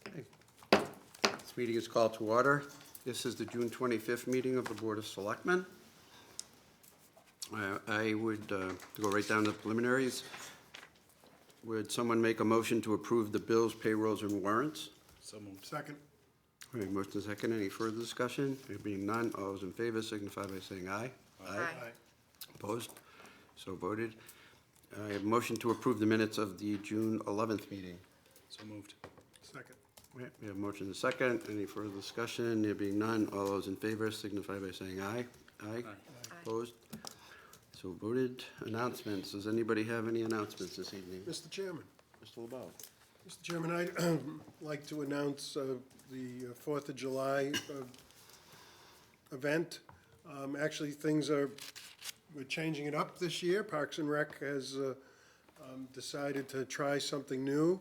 This meeting is called to order. This is the June 25th meeting of the Board of Selectmen. I would go right down to the preliminaries. Would someone make a motion to approve the bills, payrolls, and warrants? So moved. Second. Okay, motion is second. Any further discussion? There being none, all those in favor signify by saying aye. Aye. Opposed? So voted. I have a motion to approve the minutes of the June 11th meeting. So moved. Second. Okay, we have a motion and a second. Any further discussion? There being none, all those in favor signify by saying aye. Aye. Opposed? So voted. Announcements. Does anybody have any announcements this evening? Mr. Chairman. Mr. LeBeau. Mr. Chairman, I'd like to announce the 4th of July event. Actually, we're changing it up this year. Parks and Rec has decided to try something new.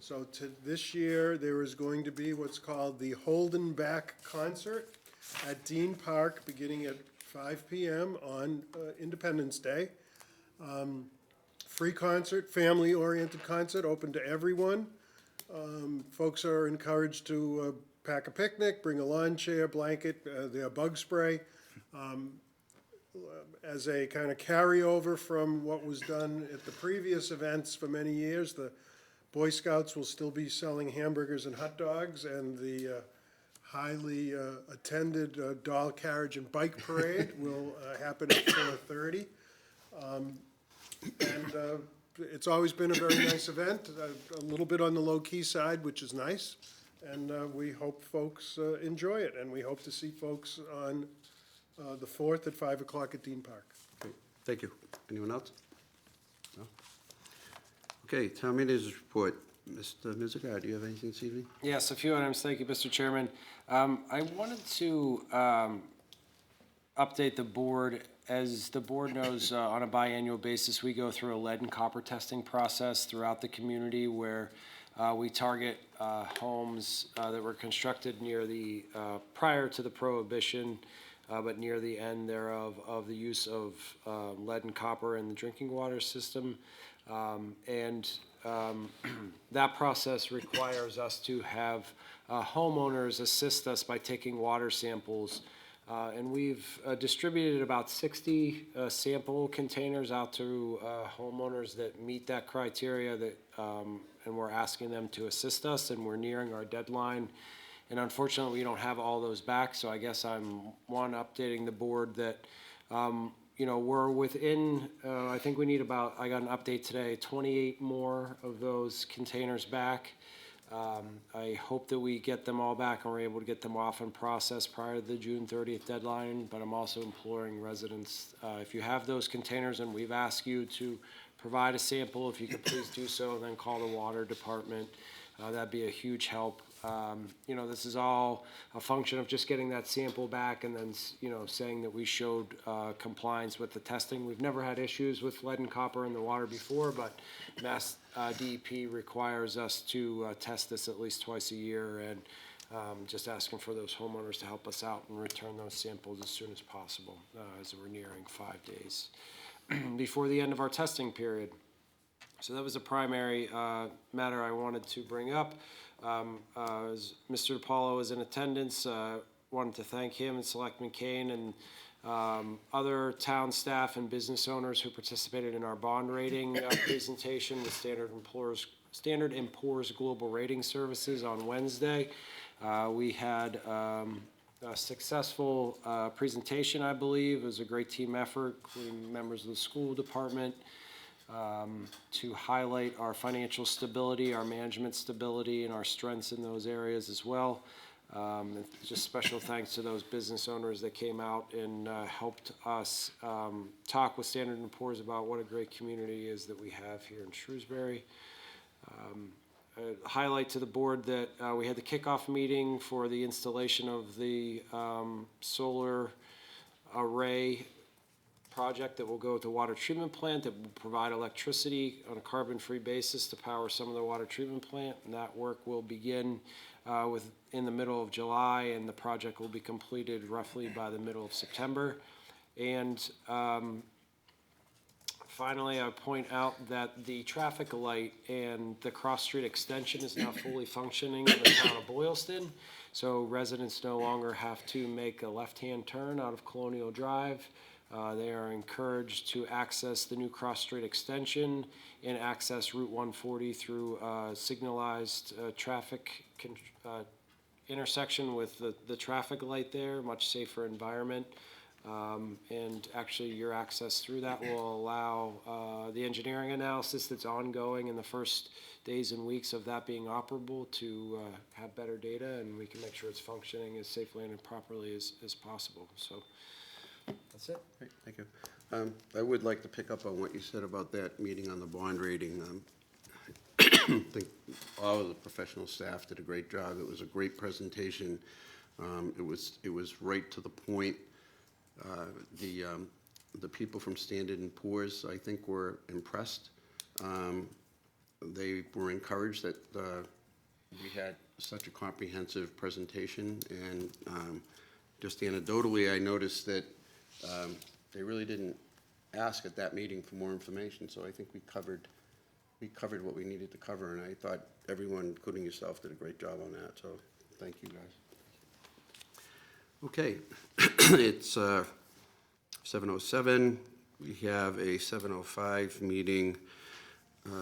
So this year, there is going to be what's called the Holden Back Concert at Dean Park, beginning at 5 p.m. on Independence Day. Free concert, family-oriented concert, open to everyone. Folks are encouraged to pack a picnic, bring a lawn chair, blanket, their bug spray. As a kind of carryover from what was done at the previous events for many years, the Boy Scouts will still be selling hamburgers and hot dogs, and the highly attended doll carriage and bike parade will happen at 4:30. It's always been a very nice event, a little bit on the low-key side, which is nice, and we hope folks enjoy it, and we hope to see folks on the 4th at 5 o'clock at Dean Park. Okay, thank you. Anyone else? No? Okay, town manager's report. Mr. Mizuga, do you have anything this evening? Yes, a few items. Thank you, Mr. Chairman. I wanted to update the board. As the board knows, on a biannual basis, we go through a lead and copper testing process throughout the community where we target homes that were constructed near the prior to the prohibition, but near the end thereof, of the use of lead and copper in the drinking water system. That process requires us to have homeowners assist us by taking water samples. And we've distributed about 60 sample containers out to homeowners that meet that criteria, and we're asking them to assist us, and we're nearing our deadline. And unfortunately, we don't have all those back, so I guess I'm updating the board that we're within, I think we need I got an update today, 28 more of those containers back. I hope that we get them all back and we're able to get them off and processed prior to the June 30th deadline, but I'm also imploring residents, if you have those containers and we've asked you to provide a sample, if you could please do so, and then call the water department. That'd be a huge help. This is all a function of just getting that sample back and then, saying that we showed compliance with the testing. We've never had issues with lead and copper in the water before, but Mass DEP requires us to test this at least twice a year, and just asking for those homeowners to help us out and return those samples as soon as possible, as we're nearing 5 days before the end of our testing period. So that was a primary matter I wanted to bring up. As Mr. DiPaolo is in attendance, wanted to thank him and Selectman Kane and other town staff and business owners who participated in our bond rating presentation with Standard & Poor's Global Rating Services on Wednesday. We had a successful presentation, I believe. It was a great team effort, including members of the school department, to highlight our financial stability, our management stability, and our strengths in those areas as well. Just special thanks to those business owners that came out and helped us talk with Standard & Poor's about what a great community is that we have here in Shrewsbury. Highlight to the board that we had the kickoff meeting for the installation of the solar array project that will go at the water treatment plant that will provide electricity on a carbon-free basis to power some of the water treatment plant, and that work will begin in the middle of July, and the project will be completed roughly by the middle of September. And finally, I point out that the traffic light and the cross-street extension is now fully functioning in the town of Boylston. So residents no longer have to make a left-hand turn out of Colonial Drive. They are encouraged to access the new cross-street extension and access Route 140 through signalized traffic intersection with the traffic light there, much safer environment. And actually, your access through that will allow the engineering analysis that's ongoing in the first days and weeks of that being operable to have better data, and we can make sure it's functioning as safely and properly as possible. So that's it. Great, thank you. I would like to pick up on what you said about that meeting on the bond rating. I think all of the professional staff did a great job. It was a great presentation. It was right to the point. The people from Standard & Poor's, I think, were impressed. They were encouraged that we had such a comprehensive presentation, and just anecdotally, I noticed that they really didn't ask at that meeting for more information, so I think we covered what we needed to cover, and I thought everyone, including yourself, did a great job on that, so thank you, guys. Okay, it's 7:07. We have a 7:05 meeting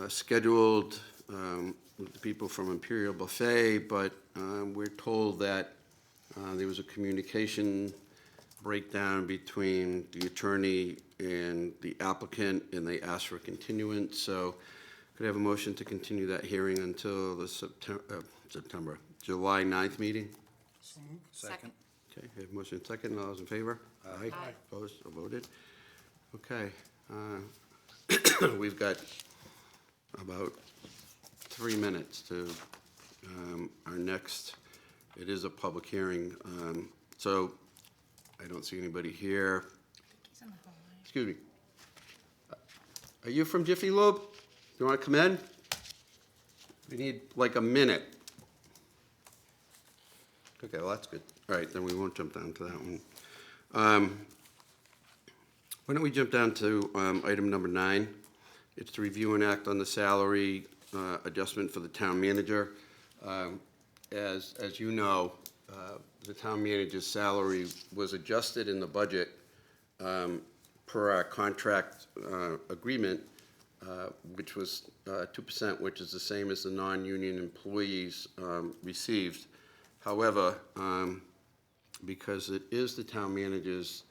scheduled with the people from Imperial Buffet, but we're told that there was a communication breakdown between the attorney and the applicant, and they asked for a continuance. So could I have a motion to continue that hearing until the July 9th meeting? Second. Okay, we have a motion second. All those in favor? Aye. Opposed or voted? Okay. We've got about 3 minutes to our next, it is a public hearing. So I don't see anybody here. Excuse me. Are you from Jiffy Lube? You want to come in? We need like a minute. Okay, well, that's good. All right, then we won't jump down to that one. Why don't we jump down to item number 9? It's to review and act on the salary adjustment for the town manager. As you know, the town manager's salary was adjusted in the budget per our contract agreement, which was 2%, which is the same as the non-union employees received. However, because it is the town manager's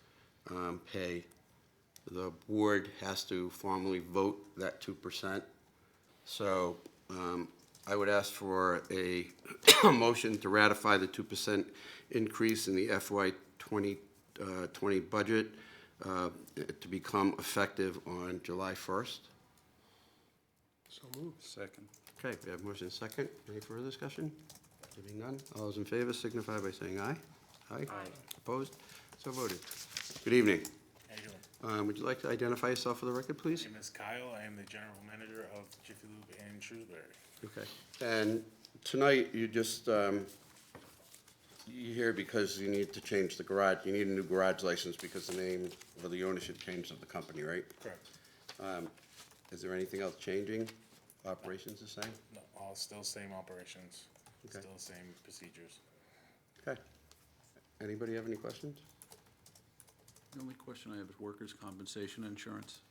pay, the board has to formally vote that 2%. So I would ask for a motion to ratify the 2% increase in the FY 2020 budget to become effective on July 1st. So moved. Second. Okay, we have motion second. Any further discussion? There being none, all those in favor signify by saying aye. Aye. Opposed? So voted. Good evening. How you doing? Would you like to identify yourself for the record, please? My name is Kyle. I am the general manager of Jiffy Lube in Shrewsbury. Okay. And tonight, you just, you're here because you need to change the garage, you need a new garage license because the name or the ownership changed of the company, right? Correct. Is there anything else changing? Operations the same? No, all still same operations, Okay. still same procedures. Okay. Anybody have any questions? The only question I have is workers' compensation insurance.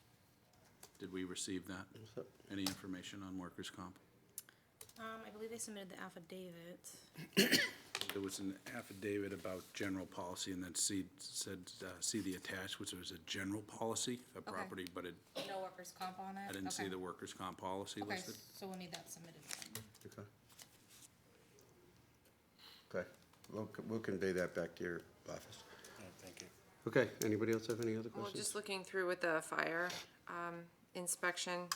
Did we receive that? What's up? Any information on workers' comp? I believe they submitted the affidavit. There was an affidavit about general policy and then see the attached, which was a general policy of Okay. property, but No workers' comp on it? I didn't see Okay. the workers' comp policy Okay, listed. so we'll need that submitted then. Okay. Okay. We'll convey that back to your office. Yeah, thank you. Okay. Anybody else have any other Well, questions? just looking through with the fire inspection,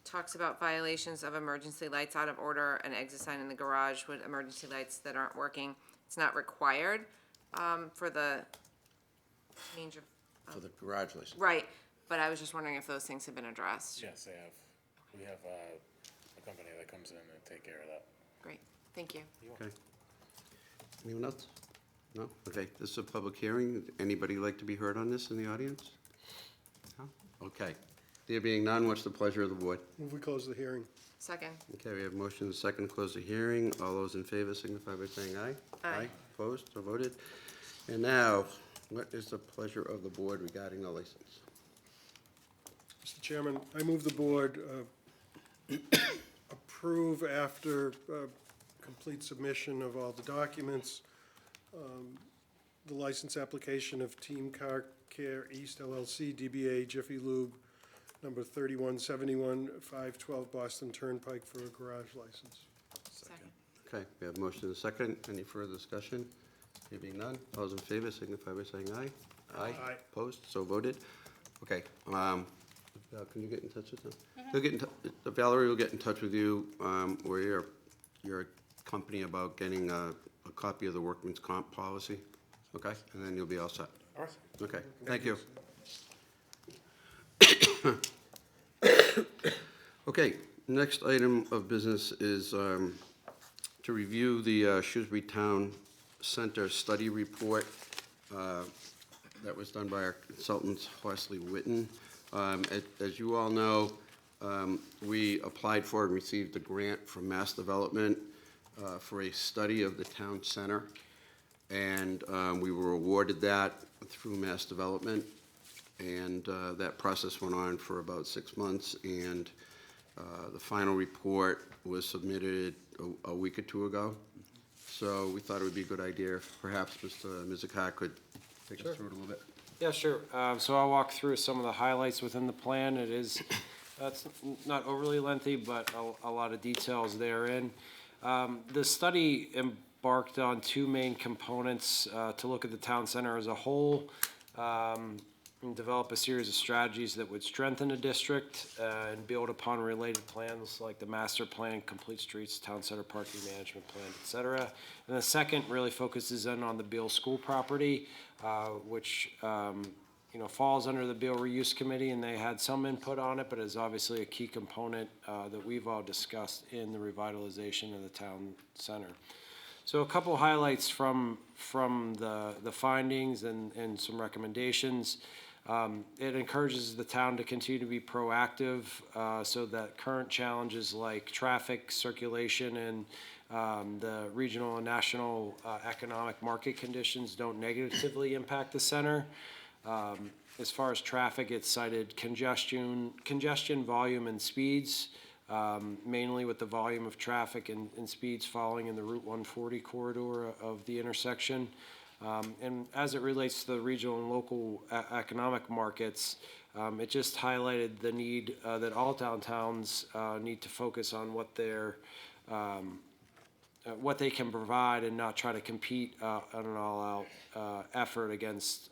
talks about violations of emergency lights out of order, an exit sign in the garage with emergency lights that aren't working. It's not required for the change of, For the garage license. right, but I was just wondering if those things have been addressed. Yes, they have. We have a company that comes in and take care of that. Great, thank you. Okay. Anyone else? No? Okay, this is a public hearing. Anybody like to be heard on this in the audience? No? Okay. There being none, what's the pleasure of the board? Move we close the hearing. Second. Okay, we have motion and second to close the hearing. All those in favor signify by saying aye. Aye. Opposed, so voted. And now, what is the pleasure of the board regarding the license? Mr. Chairman, I move the board approve after complete submission of all the documents, the license application of Team Car Care East LLC, DBA Jiffy Lube, number 3171, 512 Boston Turnpike for a garage license. Second. Okay, we have motion and second. Any further discussion? There being none, all those in favor signify by saying aye. Aye. Opposed, so voted. Okay, Val, can you get in touch with them? They'll get in Valerie will get in touch with you, or your company about getting a copy of the workman's comp policy, okay? And then you'll be all set. All right. Okay, thank you. Okay, next item of business is to review the Shrewsbury Town Center Study Report that was done by our consultants, Horsley Witten. As you all know, we applied for and received a grant from Mass Development for a study of the town center, and we were awarded that through Mass Development, and that process went on for about 6 months, and the final report was submitted a week or two ago. So we thought it would be a good idea if perhaps Mr. Mizikar could take us through it a little bit. Yeah, sure. So I'll walk through some of the highlights within the plan. It is, it's not overly lengthy, but a lot of details therein. The study embarked on two main components, to look at the town center as a whole, and develop a series of strategies that would strengthen the district, and build upon related plans like the master plan, complete streets, town center parking management plan, et cetera. And the second really focuses in on the Beal School property, which, falls under the Beal Reuse Committee, and they had some input on it, but is obviously a key component, that we've all discussed in the revitalization of the town center. So a couple highlights from the findings and some recommendations. It encourages the town to continue to be proactive, so that current challenges like traffic, circulation, and the regional and national economic market conditions don't negatively impact the center. As far as traffic, it cited congestion, volume, and speeds, mainly with the volume of traffic and speeds falling in the Route 140 corridor of the intersection. And as it relates to the regional and local economic markets, it just highlighted the need that all downtowns need to focus on what they can provide and not try to compete on an all-out effort against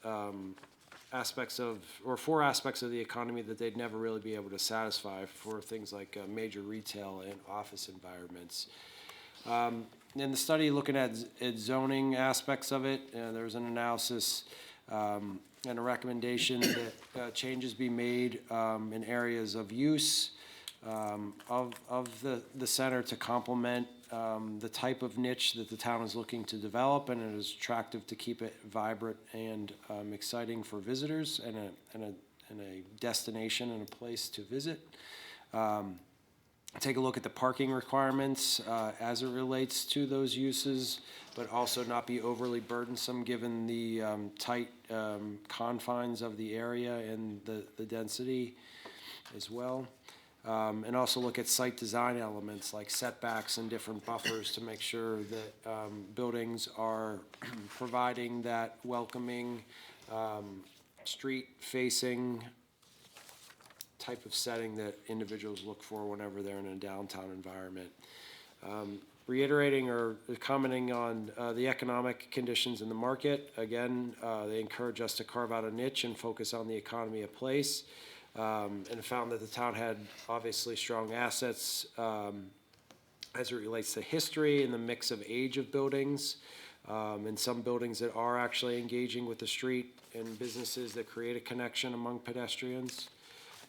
aspects of the economy that they'd never really be able to satisfy for things like major retail and office environments. In the study, looking at zoning aspects of it, there was an analysis and a recommendation that changes be made in areas of use of the center to complement the type of niche that the town is looking to develop, and it is attractive to keep it vibrant and exciting for visitors and a destination and a place to visit. Take a look at the parking requirements as it relates to those uses, but also not be overly burdensome given the tight confines of the area and the density as well. And also look at site design elements like setbacks and different buffers to make sure that buildings are providing that welcoming, street-facing type of setting that individuals look for whenever they're in a downtown environment. Reiterating or commenting on the economic conditions in the market, again, they encourage us to carve out a niche and focus on the economy of place, and found that the town had obviously strong assets as it relates to history and the mix of age of buildings, and some buildings that are actually engaging with the street and businesses that create a connection among pedestrians.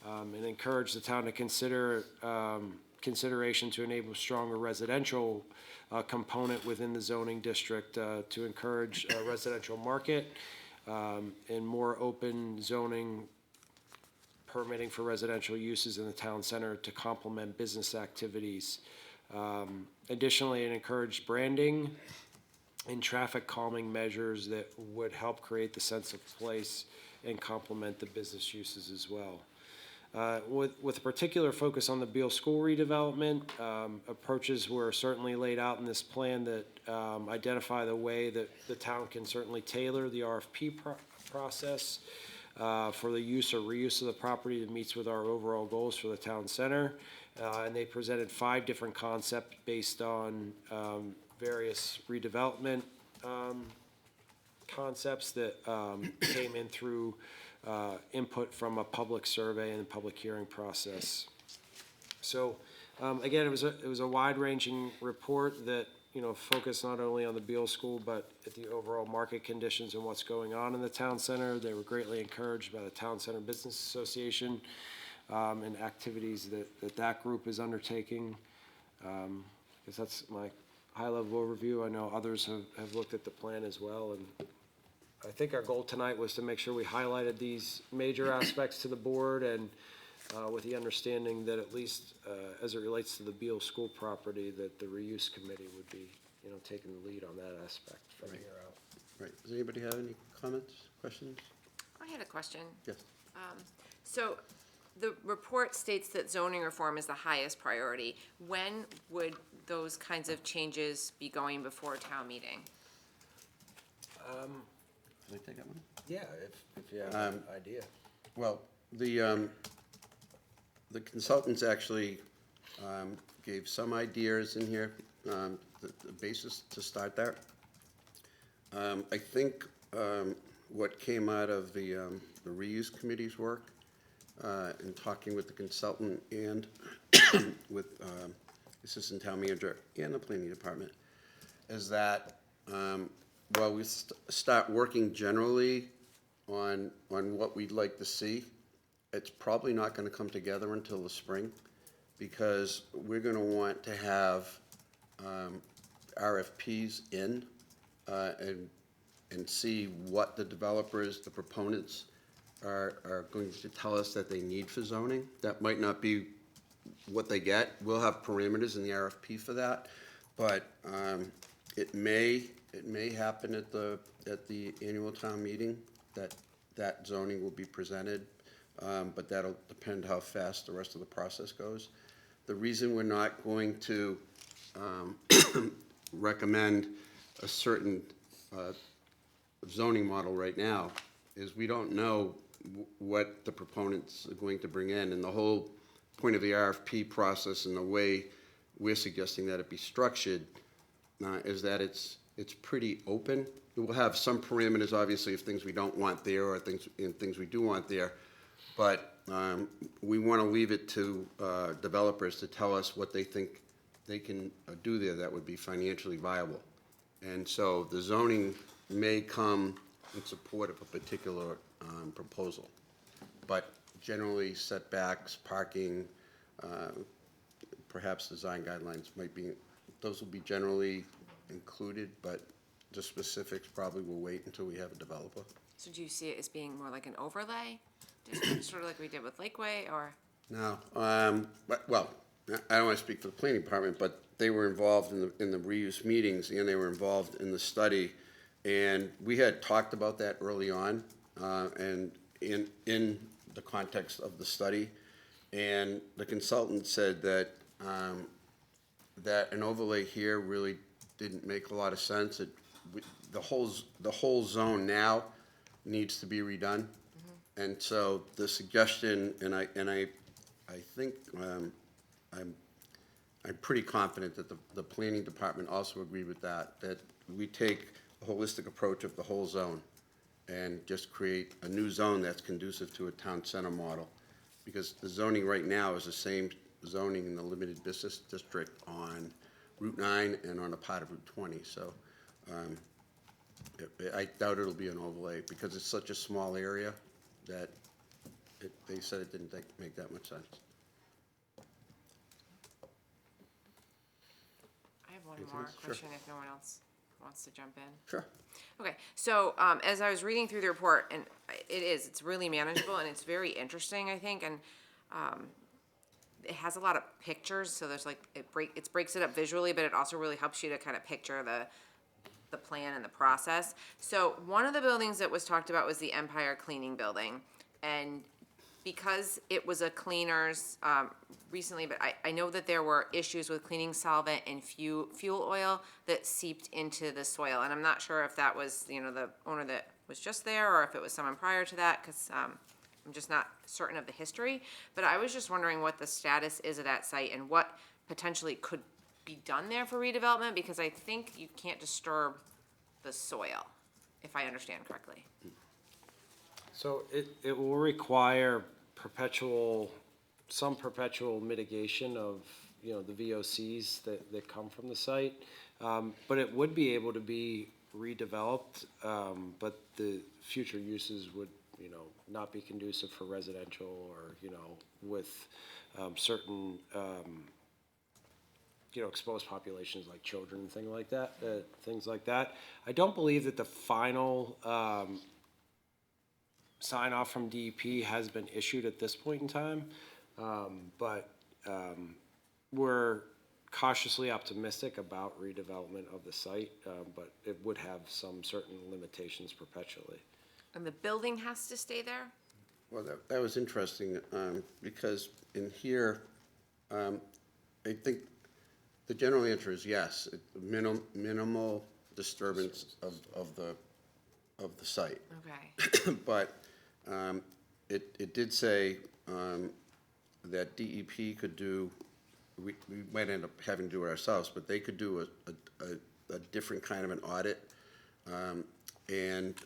And encourage the town to consider consideration to enable stronger residential component within the zoning district to encourage a residential market and more open zoning permitting for residential uses in the town center to complement business activities. Additionally, it encouraged branding and traffic calming measures that would help create the sense of place and complement the business uses as well. With a particular focus on the Beal School redevelopment, approaches were certainly laid out in this plan that identify the way that the town can certainly tailor the RFP process for the use or reuse of the property that meets with our overall goals for the town center. And they presented 5 different concepts based on various redevelopment concepts that came in through input from a public survey and public hearing process. So, again, it was a wide-ranging report that, focused not only on the Beal School, but at the overall market conditions and what's going on in the town center. They were greatly encouraged by the Town Center Business Association and activities that group is undertaking. Because that's my high-level overview. I know others have looked at the plan as well, and I think our goal tonight was to make sure we highlighted these major aspects to the board, and with the understanding that at least as it relates to the Beal School property, that the reuse committee would be, taking the lead on that aspect from here out. Right, does anybody have any comments, questions? I had a question. Yes. So the report states that zoning reform is the highest priority. When would those kinds of changes be going before town meeting? Can I take that one? Yeah, if you have an idea. Well, the consultants actually gave some ideas in here, the basis to start there. I think what came out of the reuse committee's work in talking with the consultant and with assistant town manager and the planning department is that while we start working generally on what we'd like to see, it's probably not gonna come together until the spring, because we're gonna want to have RFPs in and see what the developers, the proponents are going to tell us that they need for zoning. That might not be what they get. We'll have parameters in the RFP for that, but it may happen at the annual town meeting that zoning will be presented, but that'll depend how fast the rest of the process goes. The reason we're not going to recommend a certain zoning model right now is we don't know what the proponents are going to bring in, and the whole point of the RFP process and the way we're suggesting that it be structured is that it's pretty open. We'll have some parameters, obviously, of things we don't want there or things we do want there, but we want to leave it to developers to tell us what they think they can do there that would be financially viable. And so the zoning may come in support of a particular proposal, but generally setbacks, parking, perhaps design guidelines might be, those will be generally included, but the specifics probably will wait until we have a developer. So do you see it as being more like an overlay, just sort of like we did with Lakeway, or? No, well, I don't want to speak for the planning department, but they were involved in the reuse meetings, and they were involved in the study, and we had talked about that early on, and in the context of the study, and the consultant said that that an overlay here really didn't make a lot of sense. The whole zone now needs to be redone, and so the suggestion, and I think I'm pretty confident that the planning department also agreed with that we take a holistic approach of the whole zone and just create a new zone that's conducive to a town center model. Because the zoning right now is the same zoning in the limited business district on Route 9 and on a part of Route 20. So I doubt it'll be an overlay because it's such a small area that they said it didn't make that much sense. I have one Anything more else? Sure. question if no one else. wants to jump in? Sure. Okay, so, as I was reading through the report, and it's really manageable, and it's very interesting, I think, and, it has a lot of pictures, so there's like, it breaks it up visually, but it also really helps you to kind of picture the plan and the process. So, one of the buildings that was talked about was the Empire Cleaning Building, and because it was a cleaners, recently, but I know that there were issues with cleaning solvent and fuel oil that seeped into the soil, and I'm not sure if that was, the owner that was just there, or if it was someone prior to that, because, I'm just not certain of the history, but I was just wondering what the status is of that site and what potentially could be done there for redevelopment, because I think you can't disturb the soil, if I understand correctly. So it will require some perpetual mitigation of, the VOCs that come from the site. But it would be able to be redeveloped, but the future uses would, not be conducive for residential or, with certain, exposed populations like children and things like that. I don't believe that the final sign off from DEP has been issued at this point in time, but we're cautiously optimistic about redevelopment of the site, but it would have some certain limitations perpetually. And the building has to stay there? Well, that was interesting, because in here, I think the general answer is yes, minimal disturbance of the site. Okay. But it did say that DEP could do, we might end up having to do it ourselves, but they could do a different kind of an audit. And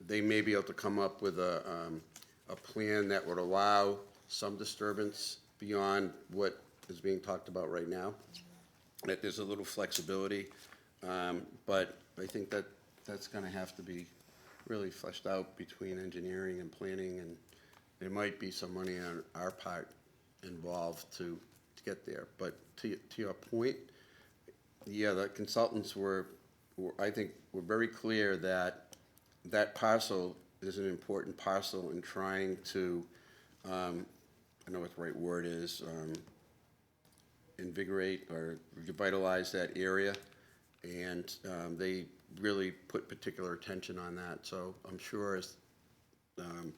they may be able to come up with a plan that would allow some disturbance beyond what is being talked about right now. That there's a little flexibility, but I think that's gonna have to be really fleshed out between engineering and planning, and there might be some money on our part involved to get there. But to your point, yeah, the consultants I think, were very clear that parcel is an important parcel in trying to, I don't know what the right word is, invigorate or revitalize that area. And they really put particular attention on that. So I'm sure as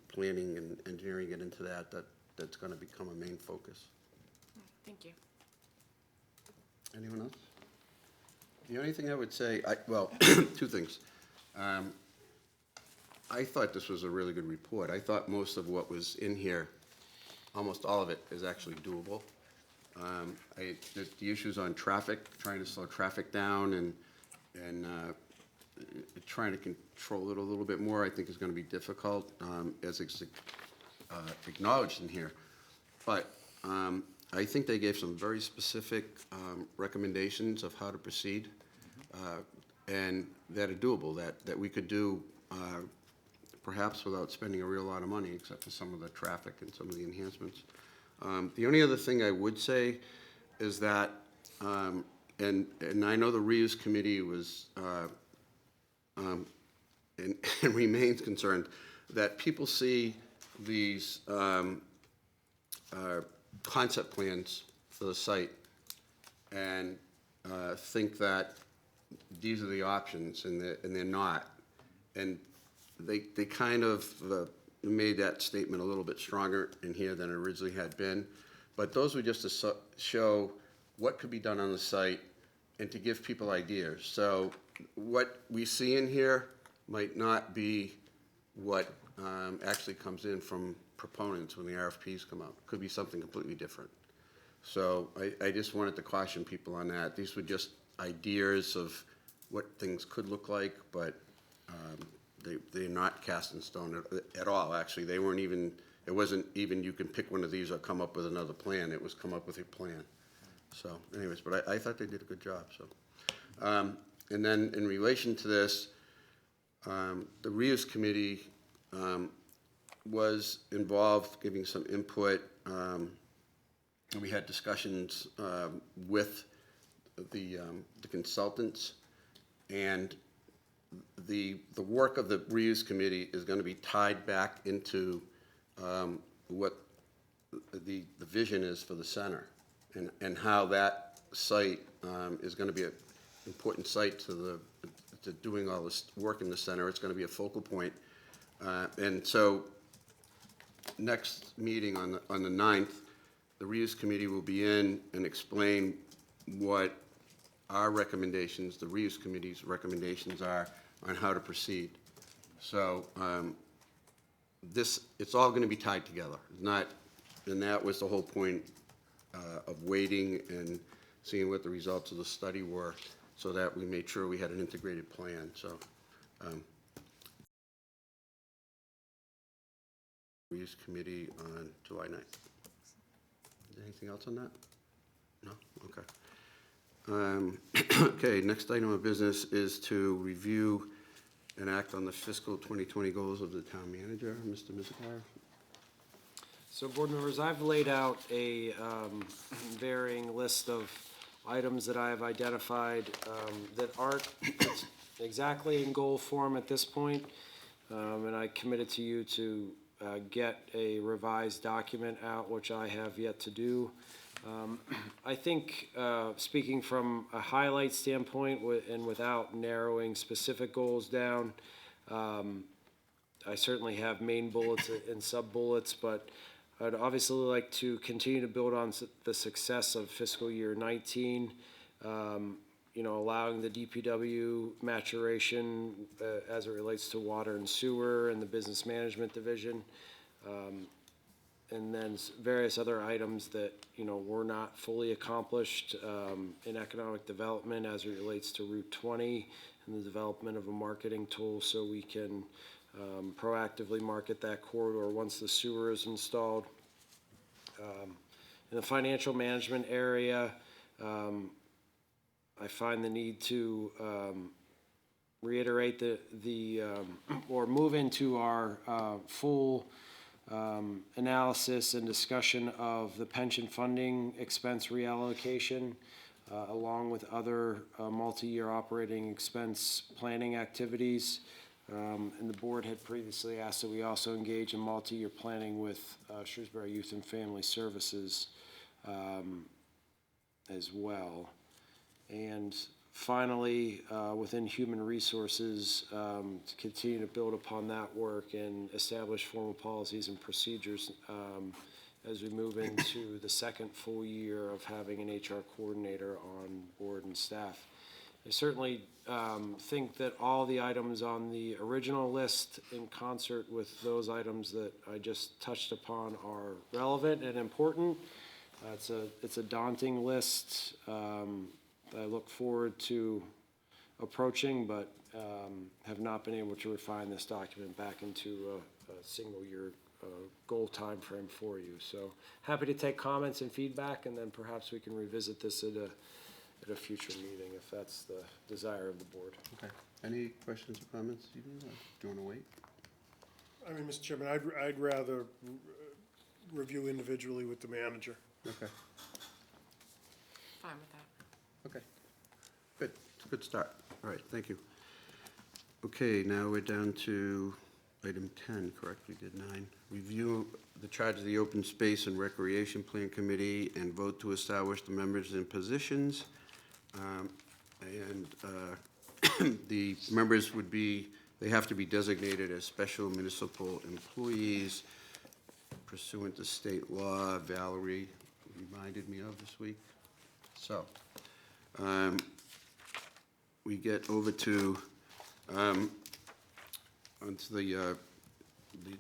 planning and engineering get into that's going to become a main focus. Thank you. Anyone else? The only thing I would say, well, two things. I thought this was a really good report. I thought most of what was in here, almost all of it, is actually doable. The issues on traffic, trying to slow traffic down and trying to control it a little bit more, I think is going to be difficult, as it's acknowledged in here. But I think they gave some very specific recommendations of how to proceed, and that are doable, that we could do perhaps without spending a real lot of money, except for some of the traffic and some of the enhancements. The only other thing I would say is that, and I know the reuse committee was, and remains concerned, that people see these concept plans for the site and think that these are the options, and they're not. And they kind of made that statement a little bit stronger in here than it originally had been. But those were just to show what could be done on the site and to give people ideas. So what we see in here might not be what actually comes in from proponents when the RFPs come out. It could be something completely different. So I just wanted to caution people on that. These were just ideas of what things could look like, but they're not cast in stone at all, actually. They weren't even, it wasn't even you can pick one of these or come up with another plan. It was come up with a plan. So anyways, but I thought they did a good job, so. And then in relation to this, the reuse committee was involved giving some input. And we had discussions with the consultants, and the work of the reuse committee is gonna be tied back into what the vision is for the center, and how that site is gonna be an important site to doing all this work in the center. It's gonna be a focal point. And so, next meeting on the 9th, the reuse committee will be in and explain what our recommendations, the reuse committee's recommendations are on how to proceed. So, it's all gonna be tied together. And that was the whole point of waiting and seeing what the results of the study were, so that we made sure we had an integrated plan, so. Reuse committee on July 9th. Anything else on that? No? Okay. Okay, next item of business is to review and act on the fiscal 2020 goals of the town manager, Mr. Mizikar. So, board members, I've laid out a varying list of items that I have identified that aren't exactly in goal form at this point, and I committed to you to get a revised document out, which I have yet to do. I think, speaking from a highlight standpoint and without narrowing specific goals down, I certainly have main bullets and sub-bullets, but I'd obviously like to continue to build on the success of fiscal year 19, allowing the DPW maturation as it relates to water and sewer and the business management division. And then various other items that, were not fully accomplished in economic development as it relates to Route 20 and the development of a marketing tool so we can proactively market that corridor once the sewer is installed. In the financial management area, I find the need to reiterate or move into our full analysis and discussion of the pension funding expense reallocation, along with other multi-year operating expense planning activities. And the board had previously asked that we also engage in multi-year planning with Shrewsbury Youth and Family Services as well. And finally, within human resources, to continue to build upon that work and establish formal policies and procedures as we move into the second full year of having an HR coordinator on board and staff. I certainly think that all the items on the original list, in concert with those items that I just touched upon, are relevant and important. It's a daunting list I look forward to approaching, but have not been able to refine this document back into a single year goal timeframe for you. So happy to take comments and feedback, and then perhaps we can revisit this at a future meeting if that's the desire of the board. Okay. Any questions or comments, Stephen? Or do you want to wait? I mean, Mr. Chairman, I'd rather review individually with the manager. Okay. Fine with that. Okay. Good. It's a good start. All right, thank you. Okay, now we're down to item 10, correct? We did 9. Review the charge of the Open Space and Recreation Plan Committee and vote to establish the members and positions. The members they have to be designated as special municipal employees pursuant to state law. Valerie reminded me of this week. So, we get over to, onto the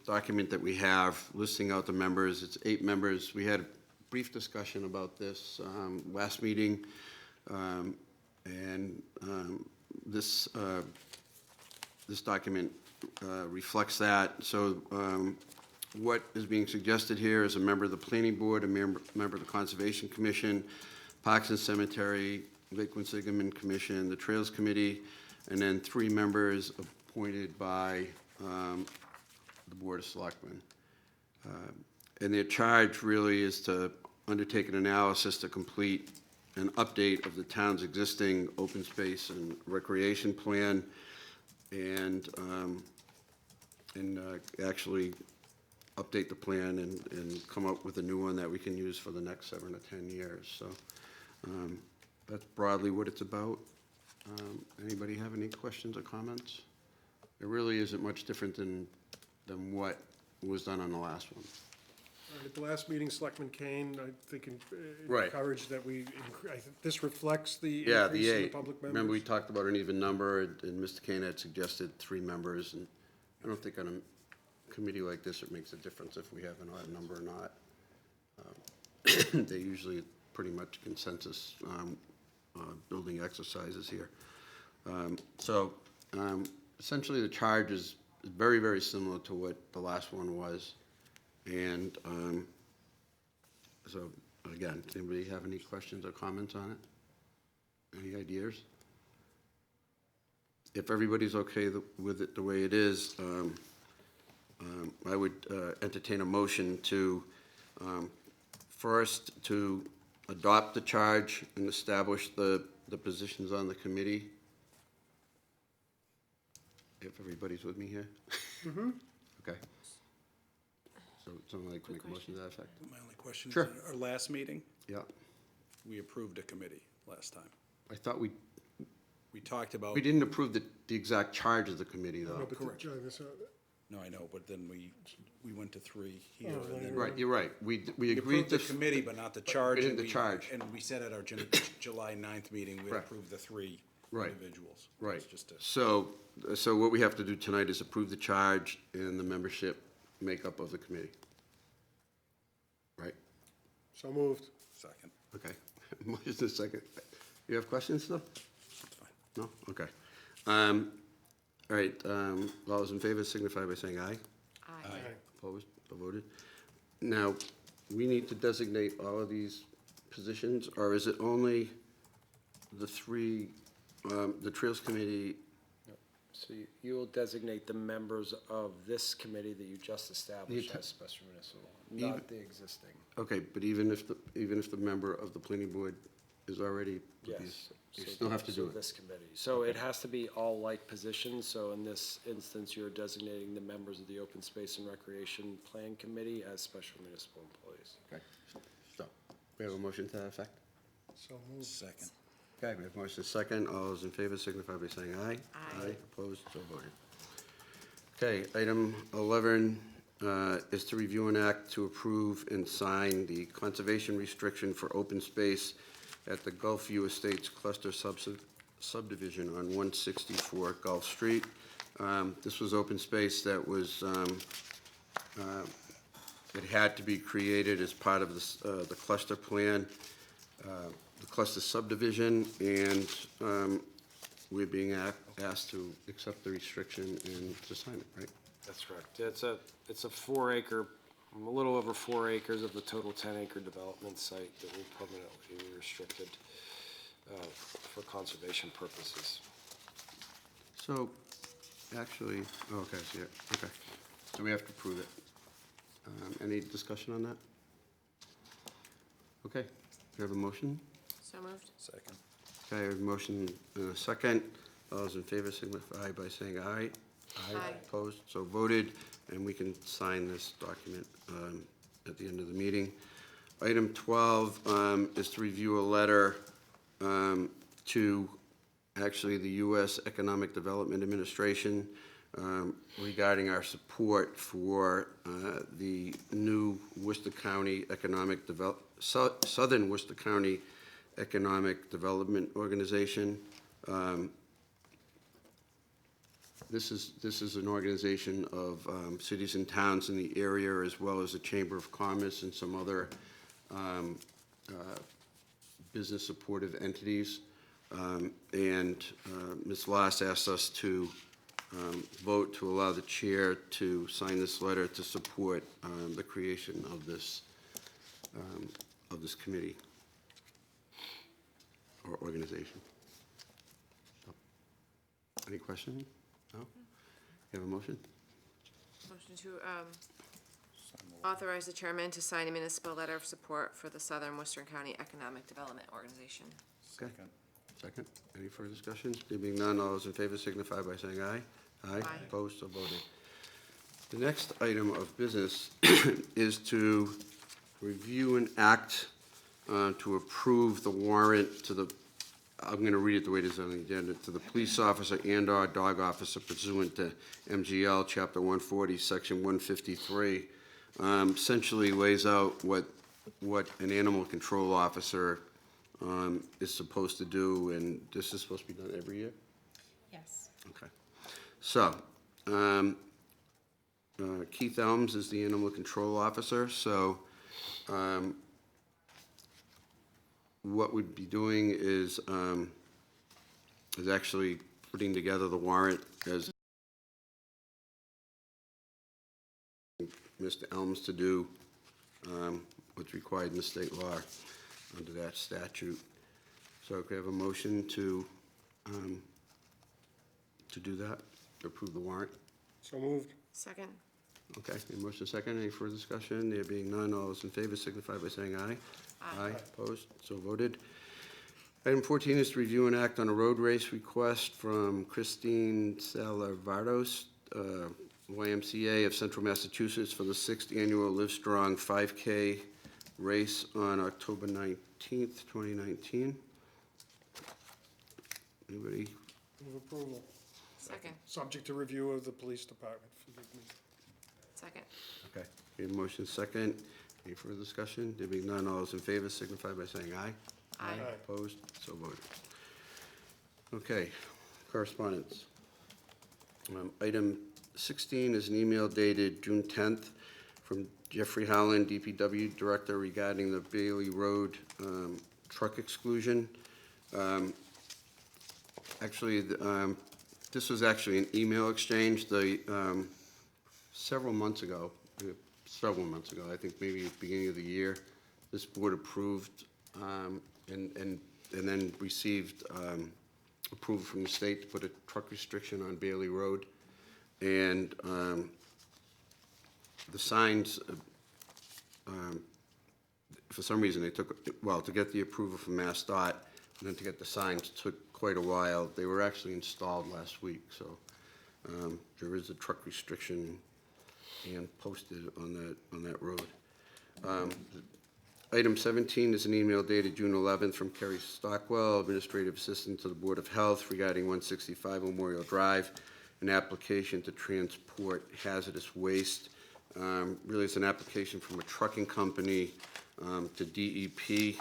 document that we have listing out the members. It's 8 members. We had a brief discussion about this last meeting, and this document reflects that. So what is being suggested here is a member of the Planning Board, a member of the Conservation Commission, Parks and Cemetery, Lake Winsigamen Commission, the Trails Committee, and then 3 members appointed by the Board of Selectmen. And their charge really is to undertake an analysis to complete an update of the town's existing open space and recreation plan, and actually update the plan and come up with a new one that we can use for the next 7 to 10 years. So that's broadly what it's about. Anybody have any questions or comments? It really isn't much different than what was done on the last one. At the last meeting, Selectman Kane, I think, Right. encouraged that this reflects the Yeah, increase the in the 8. public members. Remember, we talked about an even number, and Mr. Kane had suggested 3 members, and I don't think on a committee like this, it makes a difference if we have an odd number or not. They usually pretty much consensus building exercises here. So essentially, the charge is very, very similar to what the last one was. And so, again, does anybody have any questions or comments on it? Any ideas? If everybody's okay with it the way it is, I would entertain a motion to, first, to adopt the charge and establish the positions on the committee. If everybody's with me here? Okay. So someone like to make a motion to that effect? My only question is, Sure. at our last meeting, Yeah. we approved a committee last time. I thought we talked about, didn't approve the exact charge of the committee, No, though. but Correct. the- no, I know, but then we went to 3 here. Oh, and then Right, you're right. We We agreed approved the to. committee, but not the charge. didn't and the charge. And we said at our July 9th meeting, we Right. approved the 3 Right. individuals. Right. It's just a- So what we have to do tonight is approve the charge and the membership makeup of the committee. Right? So moved. Second. Okay. Just a second. You have questions, though? That's fine. No? Okay. All right, all those in favor signify by saying aye. Aye. Opposed, so voted. Now, we need to designate all of these positions, or is it only the 3, the Trails Committee? So you will designate the members of this committee that you just established as special municipal, not the existing. Okay, but even if the member of the planning board is already with these, you So- still have to so do it? this committee. So it has to be all like positions, so in this instance, you're designating the members of the Open Space and Recreation Plan Committee as special municipal employees. Okay, so, we have a motion to that effect? So moved. Second. Okay, we have motion second. All those in favor signify by saying aye. Aye. Opposed, so voted. Okay, item 11 is to review an act to approve and sign the conservation restriction for open space at the Gulfview Estates Cluster subdivision on 164 Gulf Street. This was open space that was, it had to be created as part of the cluster plan, the cluster subdivision, and we're being asked to accept the restriction and to sign it, right? That's correct. It's a 4 acre, a little over 4 acres of the total 10 acre development site that will permanently be restricted for conservation purposes. So, actually, okay, I see it, okay. So we have to prove it. Any discussion on that? Okay, we have a motion? So moved. Second. Okay, I have a motion and a second. All those in favor signify by saying aye. Aye. Opposed, so voted, and we can sign this document at the end of the meeting. Item 12 is to review a letter to, actually, the U.S. Economic Development Administration regarding our support for the new Worcester County Southern Worcester County Economic Development Organization. This is an organization of cities and towns in the area, as well as the Chamber of Commerce and some other business supportive entities. And Ms. Loss asked us to vote to allow the chair to sign this letter to support the creation of this committee or organization. So, any questions? No? You have a motion? Motion to Authorize the chairman to sign a municipal letter of support for the Southern Worcester County Economic Development Organization. Okay. Second, any further discussion? There being none, all those in favor signify by saying aye. Aye. Opposed, so voted. The next item of business is to review and act to approve the warrant to the, I'm going to read it the way it is on the agenda, to the police officer and/or dog officer pursuant to MGL Chapter 140, Section 153. Essentially lays out what an animal control officer is supposed to do, and this is supposed to be done every year? Yes. Okay. So, Keith Elms is the animal control officer, so what we'd be doing is actually putting together the warrant as Mr. Elms to do what's required in the state law under that statute. So could I have a motion to do that, to approve the warrant? So moved. Second. Okay, a motion second, any further discussion? There being none, all those in favor signify by saying aye. Aye. Opposed, so voted. Item 14 is to review and act on a road race request from Christine Salavardos, YMCA of Central Massachusetts, for the 6th annual Live Strong 5K race on October 19th, 2019. Anybody? Move approval. Second. Subject to review of the police department, forgive me. Second. Okay, okay, motion second. Any further discussion? There being none, all those in favor signify by saying aye. Aye. Opposed? So voted. Okay, correspondence. Item 16 is an email dated June 10th from Jeffrey Howland, DPW Director, regarding the Bailey Road truck exclusion. Actually, this was actually an email exchange. Several months ago, I think maybe at the beginning of the year, this board approved and then received approval from the state to put a truck restriction on Bailey Road. And the signs, for some reason, they took, well, to get the approval from MassDOT and then to get the signs took quite a while. They were actually installed last week, so there is a truck restriction and posted on that road. Item 17 is an email dated June 11th from Kerry Stockwell, Administrative Assistant to the Board of Health, regarding 165 Memorial Drive, an application to transport hazardous waste. Really, it's an application from a trucking company to DEP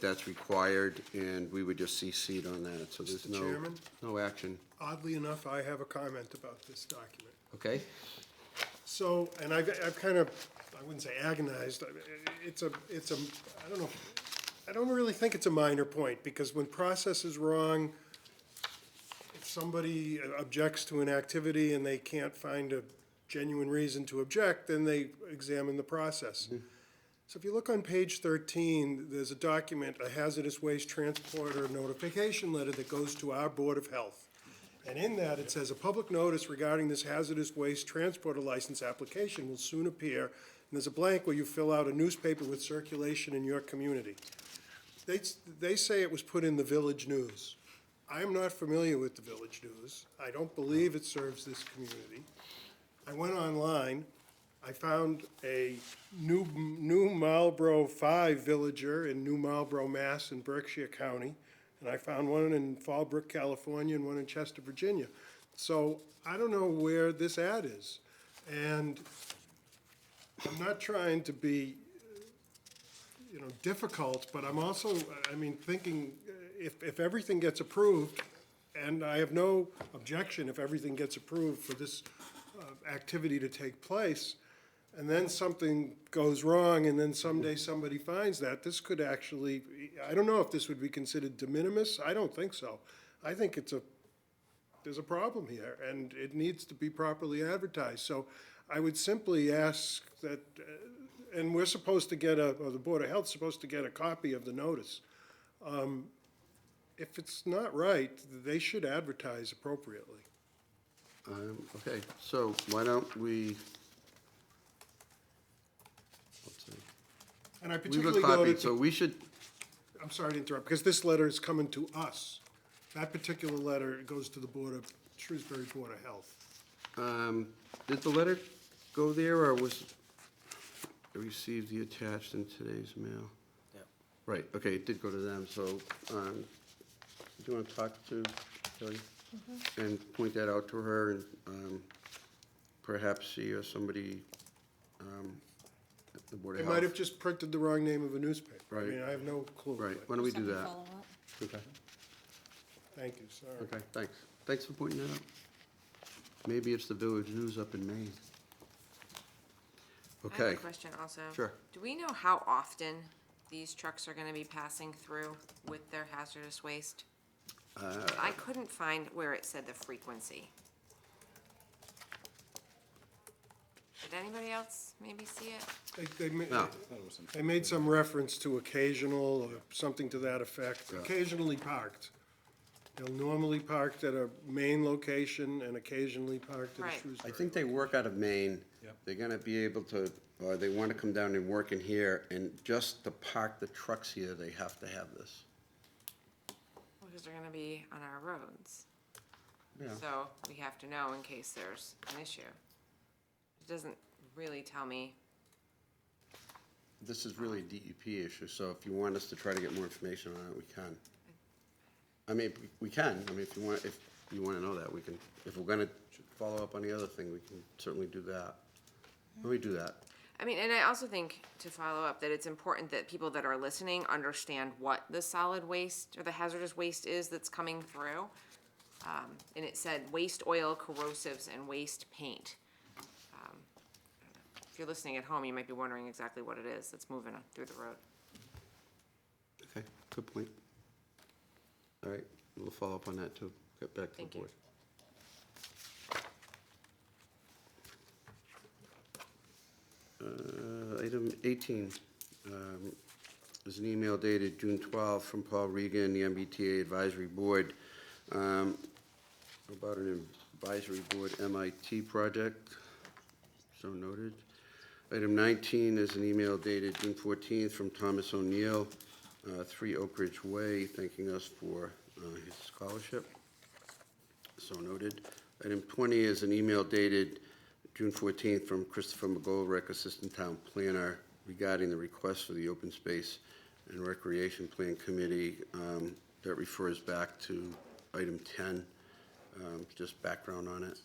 that's required, and we would just CC'd on that, so there's Mr. Chairman? no action. Oddly enough, I have a comment about this document. Okay? So, and I've kind of, I wouldn't say agonized, it's a, I don't know, I don't really think it's a minor point, because when process is wrong, if somebody objects to an activity and they can't find a genuine reason to object, then they examine the process. So if you look on page 13, there's a document, a hazardous waste transporter notification letter that goes to our Board of Health. And in that, it says, a public notice regarding this hazardous waste transporter license application will soon appear. And there's a blank where you fill out a newspaper with circulation in your community. They say it was put in the Village News. I am not familiar with the Village News. I don't believe it serves this community. I went online. I found a New Marlboro 5 villager in New Marlboro, Mass. In Berkshire County. And I found one in Fallbrook, California, and one in Chester, Virginia. So I don't know where this ad is. And I'm not trying to be, difficult, but I'm also, thinking if everything gets approved, and I have no objection if everything gets approved for this activity to take place, and then something goes wrong, and then someday somebody finds that, this could actually, I don't know if this would be considered de minimis. I don't think so. I think there's a problem here, and it needs to be properly advertised. So I would simply ask that, and we're supposed to get or the Board of Health's supposed to get a copy of the notice. If it's not right, they should advertise appropriately. Okay, so why don't we And I We have a particularly copy, noted, so we should, I'm sorry to interrupt, because this letter is coming to us. That particular letter goes to the Board of, Shrewsbury Board of Health. did the letter go there, or was, I received the attached in today's mail? Yeah. Right, okay, it did go to them, so, do you want to talk to Kelly? And point that out to her, and perhaps she or somebody at the Board They of might have Health? just printed the wrong name of a newspaper. I Right. mean, I have no clue. Right, but why don't we Just do have to that? follow up. Okay, Thank you, sorry. okay, thanks. Thanks for pointing that out. Maybe it's the Village News up in Maine. I have Okay, a question also. Sure. Do we know how often these trucks are gonna be passing through with their hazardous waste? I couldn't find where it said the frequency. Did anybody else maybe see it? no, They made some reference to occasional or something to that effect, occasionally parked. They'll normally parked at a main location and occasionally parked at a Right. Shrewsbury. I think they work out of Maine. Yep. They're gonna be able to, or they wanna come down and work in here, and just to park the trucks here, they have to have this. Because they're gonna be on our roads. Yeah. So we have to know in case there's an issue. It doesn't really tell me. This is really a DEP issue, so if you want us to try to get more information on it, we can. I mean, we can, I mean, if you wanna know that, we can, if we're gonna follow up on the other thing, we can certainly do that. Let me do that. I mean, and I also think, to follow up, that it's important that people that are listening understand what the solid waste or the hazardous waste is that's coming through. And it said waste oil, corrosives, and waste paint. If you're listening at home, you might be wondering exactly what it is that's moving through the road. Okay, good point. All right, we'll follow up on that too. Get back to the Thank you. board. Item 18 is an email dated June 12 from Paul Regan, the MBTA Advisory Board, about an advisory board MIT project. So noted. Item 19 is an email dated June 14th from Thomas O'Neill, 3 Oak Ridge Way, thanking us for his scholarship. So noted. Item 20 is an email dated June 14th from Christopher McGolrick, Assistant Town Planner, regarding the request for the Open Space and Recreation Plan Committee. That refers back to item 10, just background on it.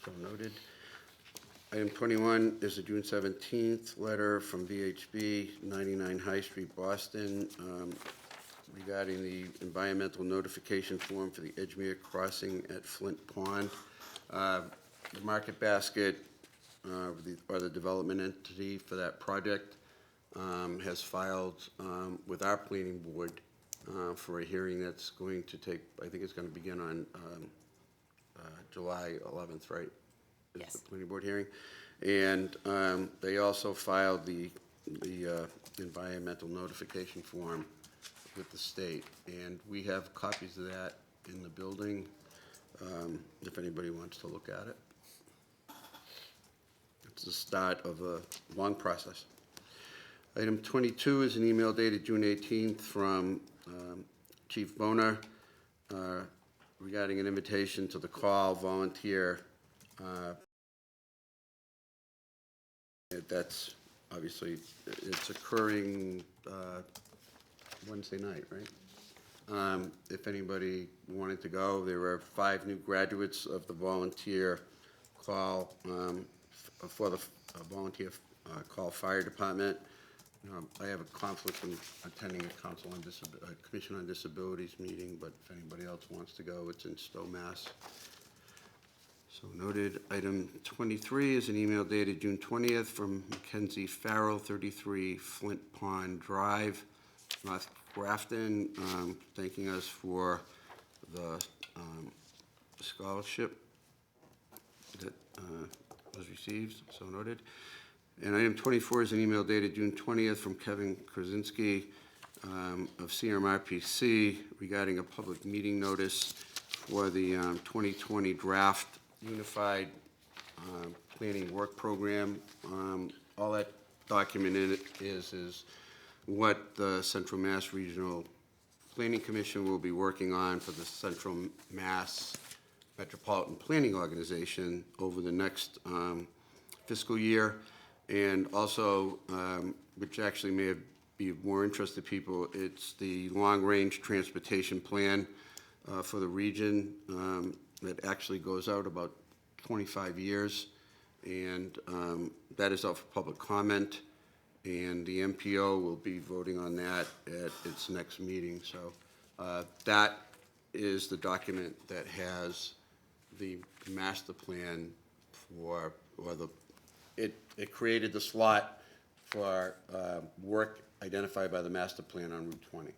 So noted. Item 21 is a June 17th letter from VHB, 99 High Street, Boston, regarding the environmental notification form for the Edgemere Crossing at Flint Pond. The Market Basket, or the development entity for that project, has filed with our planning board for a hearing that's going to take, I think it's going to begin on July 11th, right? Is Yes. the planning board hearing. And they also filed the environmental notification form with the state. And we have copies of that in the building, if anybody wants to look at it. It's the start of a long process. Item 22 is an email dated June 18th from Chief Boner regarding an invitation to the call volunteer. That's obviously, it's occurring Wednesday night, right? If anybody wanted to go, there are 5 new graduates of the volunteer call, for the volunteer call fire department. I have a conflict in attending a Commission on Disabilities meeting, but if anybody else wants to go, it's in Stowe, Mass. So noted. Item 23 is an email dated June 20th from Mackenzie Farrell, 33 Flint Pond Drive, North Grafton, thanking us for the scholarship that was received, so noted. And item 24 is an email dated June 20th from Kevin Krasinski of CMRPC regarding a public meeting notice for the 2020 draft Unified Planning Work Program. All that document in it is what the Central Mass Regional Planning Commission will be working on for the Central Mass Metropolitan Planning Organization over the next fiscal year. And also, which actually may be of more interest to people, it's the long-range transportation plan for the region that actually goes out about 25 years. And that is out for public comment. And the MPO will be voting on that at its next meeting. So that is the document that has the master plan for, or it created the slot for work identified by the master plan on Route 20,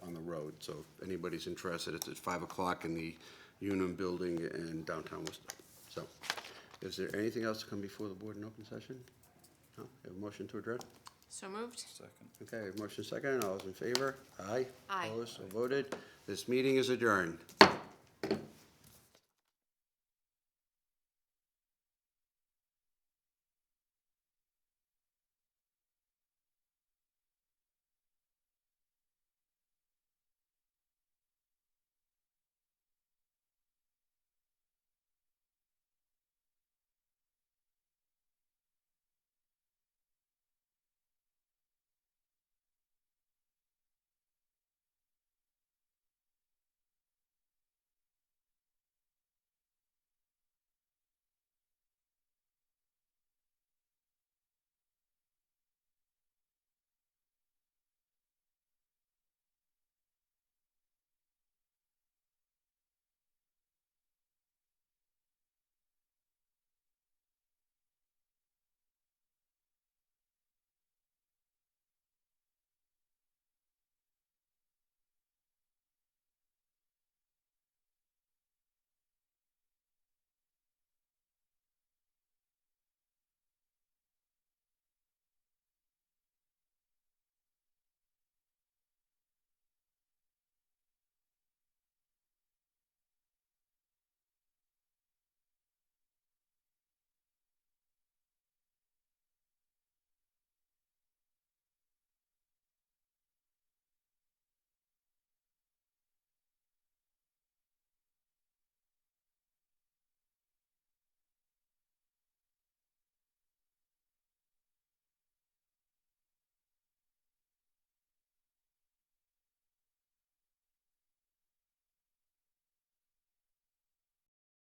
on the road. So if anybody's interested, it's at 5 o'clock in the Unum Building in downtown Worcester. So is there anything else to come before the board in open session? No? Have a motion to adjourn? So moved? Okay, motion second, all those in favor? Aye? Aye. Opposed, so voted. This meeting is adjourned.